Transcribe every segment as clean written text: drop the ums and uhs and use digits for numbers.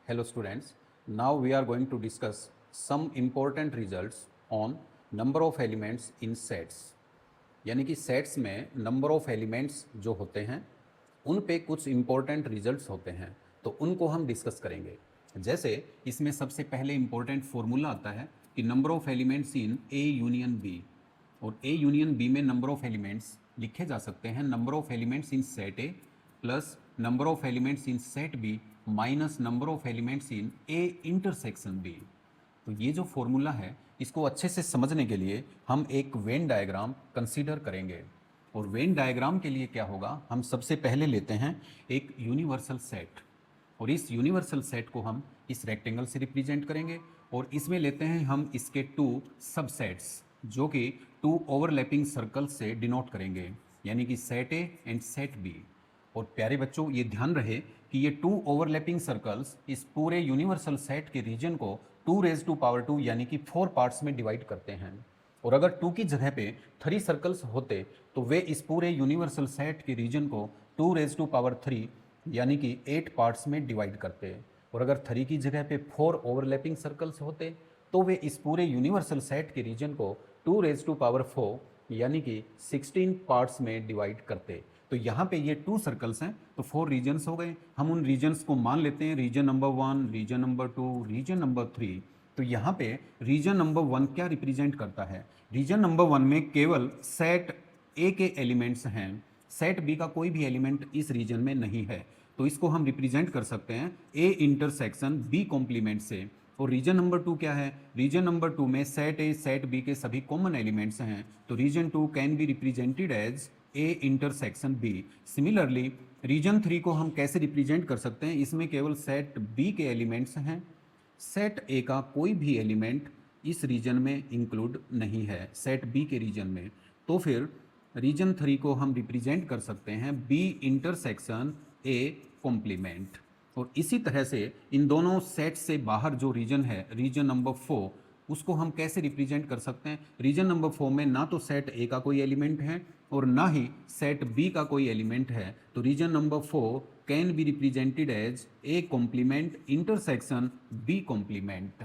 Hello students, now we are going to discuss some important results on number of elements in sets. यानी कि sets में number of elements जो होते हैं उन पे कुछ इम्पोर्टेंट रिजल्ट्स होते हैं, तो उनको हम डिस्कस करेंगे। जैसे इसमें सबसे पहले इम्पोर्टेंट फॉर्मूला आता है कि number of elements in A union B, और ए यूनियन बी में नंबर ऑफ एलिमेंट्स लिखे जा सकते हैं number of elements in set A plus number of elements in set B minus number of elements in A intersection B. तो ये जो formula है इसको अच्छे से समझने के लिए हम एक वेन डायग्राम कंसीडर करेंगे। और वेन डायग्राम के लिए क्या होगा, हम सबसे पहले लेते हैं एक यूनिवर्सल सेट, और इस यूनिवर्सल सेट को हम इस रेक्टेंगल से रिप्रेजेंट करेंगे, और इसमें लेते हैं हम इसके टू सबसेट्स जो कि टू ओवरलैपिंग सर्कल से डिनोट करेंगे, यानी कि set A and set B. और प्यारे बच्चों ये ध्यान रहे कि ये टू ओवरलैपिंग सर्कल्स इस पूरे यूनिवर्सल सेट के रीजन को 2⁻² यानी कि 4 पार्ट्स में डिवाइड करते हैं। और अगर 2 की जगह पे 3 सर्कल्स होते तो वे इस पूरे यूनिवर्सल सेट के रीजन को 2⁻³ यानी कि 8 पार्ट्स में डिवाइड करते। और अगर 3 की जगह पे 4 ओवरलैपिंग सर्कल्स होते तो वे इस पूरे यूनिवर्सल सेट के रीजन को 2⁻4 यानी कि 16 पार्ट्स में डिवाइड करते। तो यहाँ पे ये 2 सर्कल्स हैं तो 4 रीजन्स हो गए। हम उन रीजन्स को मान लेते हैं region number 1, region number 2, region number 3। तो यहाँ पे रीजन नंबर 1 क्या रिप्रेजेंट करता है, रीजन नंबर 1 में केवल सेट ए के एलिमेंट्स हैं, सेट बी का कोई भी एलिमेंट इस रीजन में नहीं है। तो इसको हम रिप्रेजेंट कर सकते हैं ए इंटरसेक्शन बी कॉम्प्लीमेंट से। और रीजन नंबर 2 क्या है, रीजन नंबर 2 में सेट ए सेट बी के सभी कॉमन एलिमेंट्स हैं, तो region 2 can be represented as A intersection B. Similarly region 3 को हम कैसे रिप्रेजेंट कर सकते हैं, इसमें केवल सेट बी के एलिमेंट्स हैं, सेट ए का कोई भी एलिमेंट इस रीजन में इंक्लूड नहीं है सेट बी के रीजन में। तो फिर रीजन 3 को हम रिप्रेजेंट कर सकते हैं बी इंटरसेक्शन ए कॉम्प्लीमेंट। और इसी तरह से इन दोनों सेट से बाहर जो रीजन है रीजन नंबर 4, उसको हम कैसे रिप्रेजेंट कर सकते हैं, रीजन नंबर 4 में ना तो सेट ए का कोई एलिमेंट है और ना ही सेट बी का कोई एलिमेंट है। तो region number 4 can be represented as A complement intersection B complement.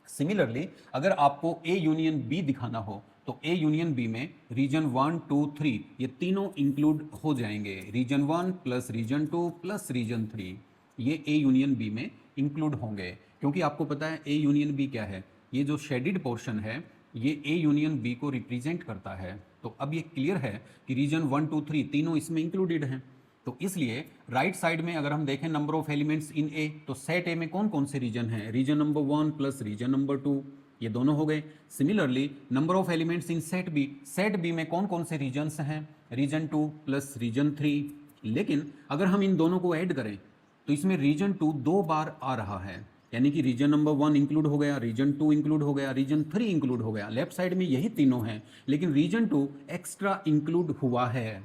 Similarly अगर आपको ए यूनियन बी दिखाना हो तो ए यूनियन बी में रीजन 1, 2, 3 ये तीनों इंक्लूड हो जाएंगे, region 1 plus region 2 plus region 3 ये ए यूनियन बी में इंक्लूड होंगे। क्योंकि आपको पता है ए यूनियन बी क्या है, ये जो शेडिड पोर्शन है ये ए यूनियन बी को रिप्रेजेंट करता है। तो अब ये क्लियर है कि रीजन 1, 2, 3 तीनों इसमें इंक्लूडेड हैं। तो इसलिए राइट साइड में अगर हम देखें number of elements in A, तो सेट ए में कौन कौन से रीजन हैं, region number 1 plus region number 2 ये दोनों हो गए। Similarly number of elements in set B में कौन कौन से रीजन्स हैं, रीजन 2 प्लस रीजन 3। लेकिन अगर हम इन दोनों को ऐड करें तो इसमें रीजन 2 2 बार आ रहा है, यानी कि रीजन नंबर 1 इंक्लूड हो गया, रीजन 2 इंक्लूड हो गया, रीजन 3 इंक्लूड हो गया। लेफ्ट साइड में यही तीनों हैं, लेकिन रीजन 2 एक्स्ट्रा इंक्लूड हुआ है।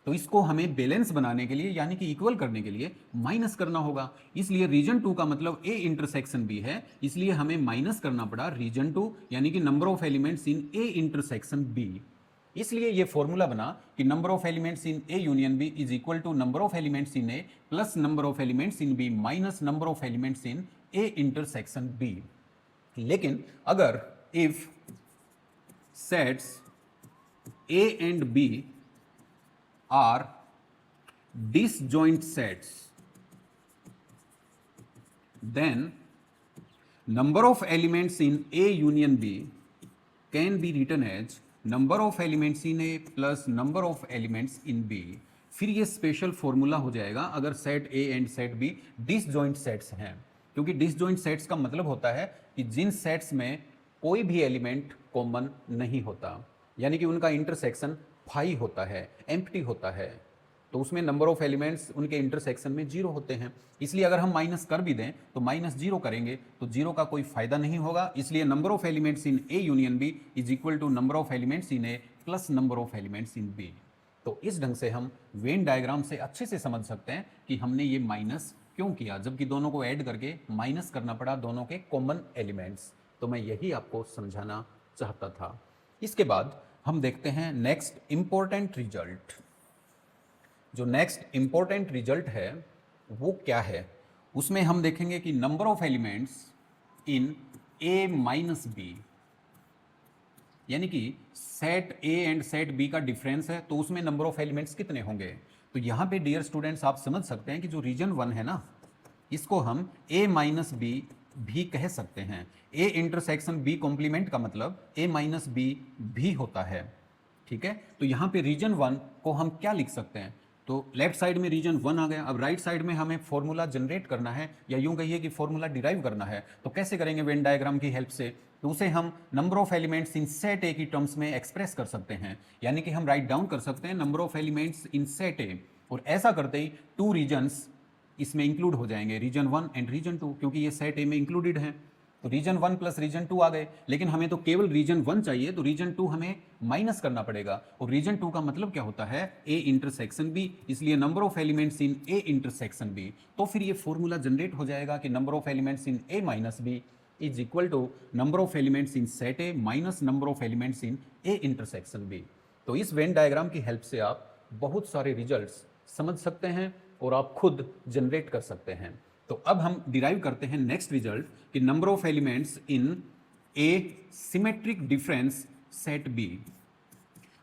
तो इसको हमें बैलेंस बनाने के लिए यानी कि इक्वल करने के लिए माइनस करना होगा। इसलिए रीजन 2 का मतलब ए इंटरसेक्शन बी है, इसलिए हमें माइनस करना पड़ा रीजन 2 यानी कि number of elements in A intersection B. इसलिए ये फॉर्मूला बना कि number of elements in A union B is equal to number of elements in A plus number of elements in B minus number of elements in A intersection B. लेकिन अगर if sets A and B are disjoint sets, then number of elements in A union B can be written as number of elements in A plus number of elements in B। फिर ये special formula हो जाएगा अगर set A and set B disjoint sets हैं, क्योंकि disjoint sets का मतलब होता है कि जिन सेट्स में कोई भी एलिमेंट कॉमन नहीं होता, यानी कि उनका इंटरसेक्शन फाई होता है, एम्प्टी होता है, तो उसमें नंबर ऑफ एलिमेंट्स उनके इंटरसेक्शन में 0 होते हैं। इसलिए अगर हम माइनस कर भी दें तो -0 करेंगे तो 0 का कोई फायदा नहीं होगा। इसलिए number of elements in A union B is equal to number of elements in A plus number of elements in B. तो इस ढंग से हम वेन डायग्राम से अच्छे से समझ सकते हैं कि हमने ये माइनस क्यों किया, जबकि दोनों को ऐड करके माइनस करना पड़ा दोनों के कॉमन एलिमेंट्स। तो मैं यही आपको समझाना चाहता था। इसके बाद हम देखते हैं नेक्स्ट इंपॉर्टेंट रिजल्ट। जो नेक्स्ट इंपॉर्टेंट रिजल्ट है वो क्या है, उसमें हम देखेंगे कि number of elements in A minus B, यानी कि set A and set B का डिफरेंस है, तो उसमें नंबर ऑफ एलिमेंट्स कितने होंगे। तो यहाँ पे डियर स्टूडेंट्स आप समझ सकते हैं कि जो रीजन 1 है ना, इसको हम ए माइनस बी भी कह सकते हैं। ए इंटरसेक्शन बी कॉम्प्लीमेंट का मतलब ए माइनस बी भी होता है, ठीक है। तो यहाँ पे रीजन 1 को हम क्या लिख सकते हैं, तो लेफ्ट साइड में रीजन 1 आ गया। अब राइट साइड में हमें फॉर्मूला जनरेट करना है, या यूं कहिए कि फॉर्मूला डिराइव करना है। तो कैसे करेंगे, वेन डायग्राम की हेल्प से। तो उसे हम number of elements in set ए की टर्म्स में एक्सप्रेस कर सकते हैं, यानी कि हम राइट डाउन कर सकते हैं number of elements in set A, और ऐसा करते ही टू रीजन्स इसमें इंक्लूड हो जाएंगे, रीजन 1 एंड रीजन 2, क्योंकि ये सेट ए में इंक्लूडेड है। तो रीजन 1 प्लस रीजन 2 आ गए, लेकिन हमें तो केवल रीजन 1 चाहिए, तो रीजन 2 हमें माइनस करना पड़ेगा। और रीजन 2 का मतलब क्या होता है, ए इंटरसेक्शन बी, इसलिए number of elements in A intersection B. तो फिर ये फॉर्मूला जनरेट हो जाएगा कि number of elements in A minus B is equal to number of elements in set A minus number of elements in A intersection B. तो इस Venn diagram की help से आप बहुत सारे रिजल्ट्स समझ सकते हैं और आप खुद जनरेट कर सकते हैं। तो अब हम डिराइव करते हैं नेक्स्ट रिजल्ट कि number of elements in A symmetric difference set B.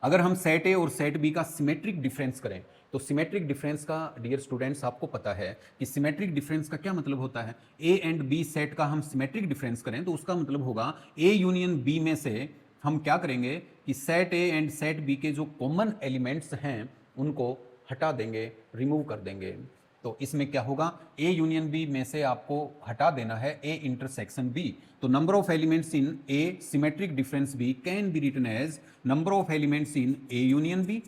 अगर हम सेट ए और सेट बी का सिमेट्रिक डिफरेंस करें, तो सिमेट्रिक डिफरेंस का डियर स्टूडेंट्स आपको पता है कि सिमेट्रिक डिफरेंस का क्या मतलब होता है। ए एंड बी सेट का हम सिमेट्रिक डिफरेंस करें तो उसका मतलब होगा ए यूनियन बी में से हम क्या करेंगे कि set A and set B के जो कॉमन एलिमेंट्स हैं उनको हटा देंगे, रिमूव कर देंगे। तो इसमें क्या होगा, ए यूनियन बी में से आपको हटा देना है ए इंटरसेक्शन बी। तो number of elements in A symmetric difference B can be written as number of elements in A union B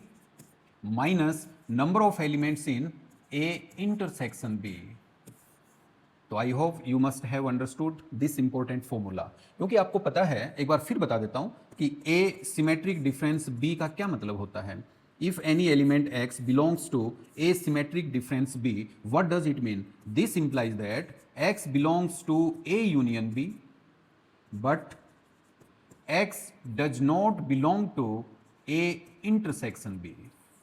minus number of elements in A intersection B. तो I hope you must have understood this important formula, क्योंकि आपको पता है, एक बार फिर बता देता हूं कि ए सिमेट्रिक डिफरेंस बी का क्या मतलब होता है। If any element x belongs to a symmetric difference B, what does it mean? This implies that x belongs to A union B, but x does not belong to A intersection B.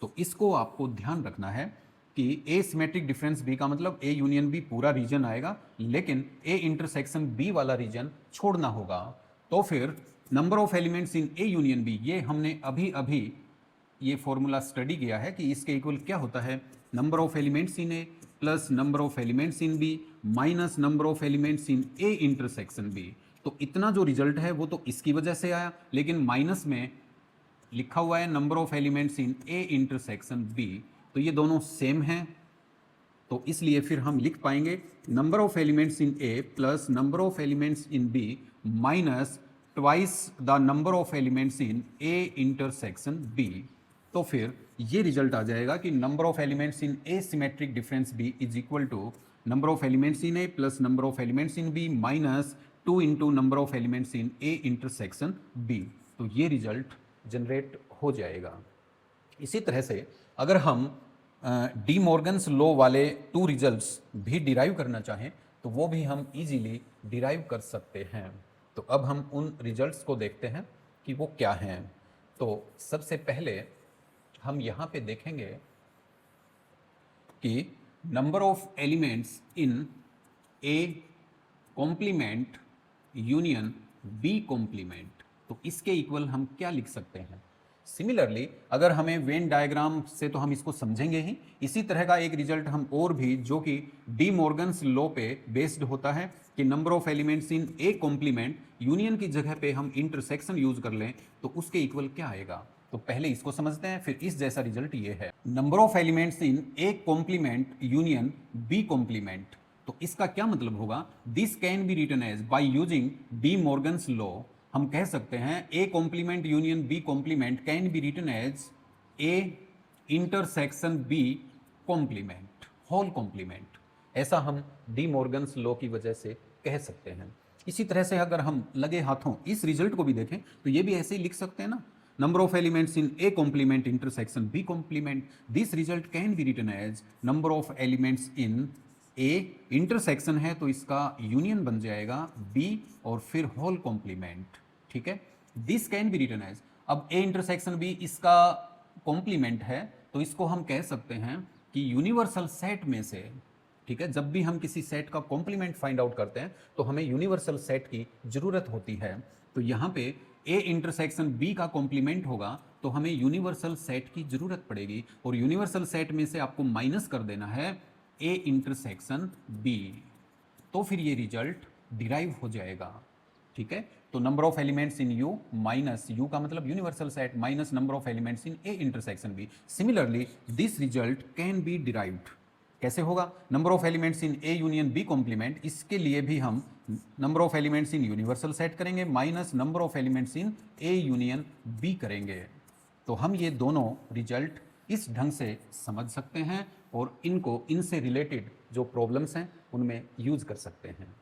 तो इसको आपको ध्यान रखना है कि A symmetric difference B का मतलब A union B पूरा रीजन आएगा, लेकिन A इंटरसेक्शन B वाला रीजन छोड़ना होगा। तो फिर number of elements in A union B, ये हमने अभी अभी ये फॉर्मूला स्टडी किया है कि इसके इक्वल क्या होता है, number of elements in A plus number of elements in B minus number of elements in A intersection B. तो इतना जो रिजल्ट है वो तो इसकी वजह से आया, लेकिन माइनस में लिखा हुआ है number of elements in A intersection B, तो ये दोनों सेम हैं। तो इसलिए फिर हम लिख पाएंगे number of elements in A plus number of elements in B minus twice the number of elements in A intersection B. तो फिर ये रिजल्ट आ जाएगा कि number of elements in A symmetric difference B is equal to number of elements in A plus number of elements in B minus 2 into number of elements in A intersection B. तो ये result generate हो जाएगा। इसी तरह से अगर हम D Morgan's law वाले 2 रिजल्ट्स भी डिराइव करना चाहें तो वो भी हम इजीली डिराइव कर सकते हैं। तो अब हम उन रिजल्ट्स को देखते हैं कि वो क्या हैं। तो सबसे पहले हम यहाँ पे देखेंगे कि number of elements in A complement union B complement, तो इसके इक्वल हम क्या लिख सकते हैं। सिमिलरली अगर हमें वेन डायग्राम से तो हम इसको समझेंगे ही, इसी तरह का एक रिजल्ट हम और भी जो कि डी मॉर्गन्स लॉ पे बेस्ड होता है कि number of elements in A complement union की जगह पे हम इंटरसेक्शन यूज कर लें तो उसके इक्वल क्या आएगा। तो पहले इसको समझते हैं, फिर इस जैसा रिजल्ट ये है, number of elements in A complement union B complement. तो इसका क्या मतलब होगा, this can be written as by using De Morgan's law. हम कह सकते हैं A complement union B complement can be written as A intersection B complement whole complement. ऐसा हम डी मॉर्गन्स लॉ की वजह से कह सकते हैं। इसी तरह से अगर हम लगे हाथों इस रिजल्ट को भी देखें तो ये भी ऐसे ही लिख सकते हैं ना, number of elements in A complement intersection B complement. This result can be written as number of elements in A intersection है तो इसका यूनियन बन जाएगा B और फिर होल कॉम्प्लीमेंट, ठीक है। This can be written as, अब A intersection B इसका कॉम्प्लीमेंट है तो इसको हम कह सकते हैं कि यूनिवर्सल सेट में से ठीक है, जब भी हम किसी सेट का कॉम्प्लीमेंट फाइंड आउट करते हैं तो हमें यूनिवर्सल सेट की जरूरत होती है। तो यहाँ पे ए इंटरसेक्शन बी का कॉम्प्लीमेंट होगा तो हमें यूनिवर्सल सेट की जरूरत पड़ेगी, और यूनिवर्सल सेट में से आपको माइनस कर देना है ए इंटरसेक्शन बी, तो फिर ये रिजल्ट डिराइव हो जाएगा। ठीक है, तो number of elements in U minus U का मतलब universal set minus number of elements in A intersection B. Similarly this result can be derived. कैसे होगा? Number of elements in A union B complement, इसके लिए भी हम number of elements in universal set करेंगे minus number of elements in A union B करेंगे। तो हम ये दोनों रिजल्ट इस ढंग से समझ सकते हैं और इनको इनसे रिलेटेड जो प्रॉब्लम्स हैं उनमें यूज कर सकते हैं।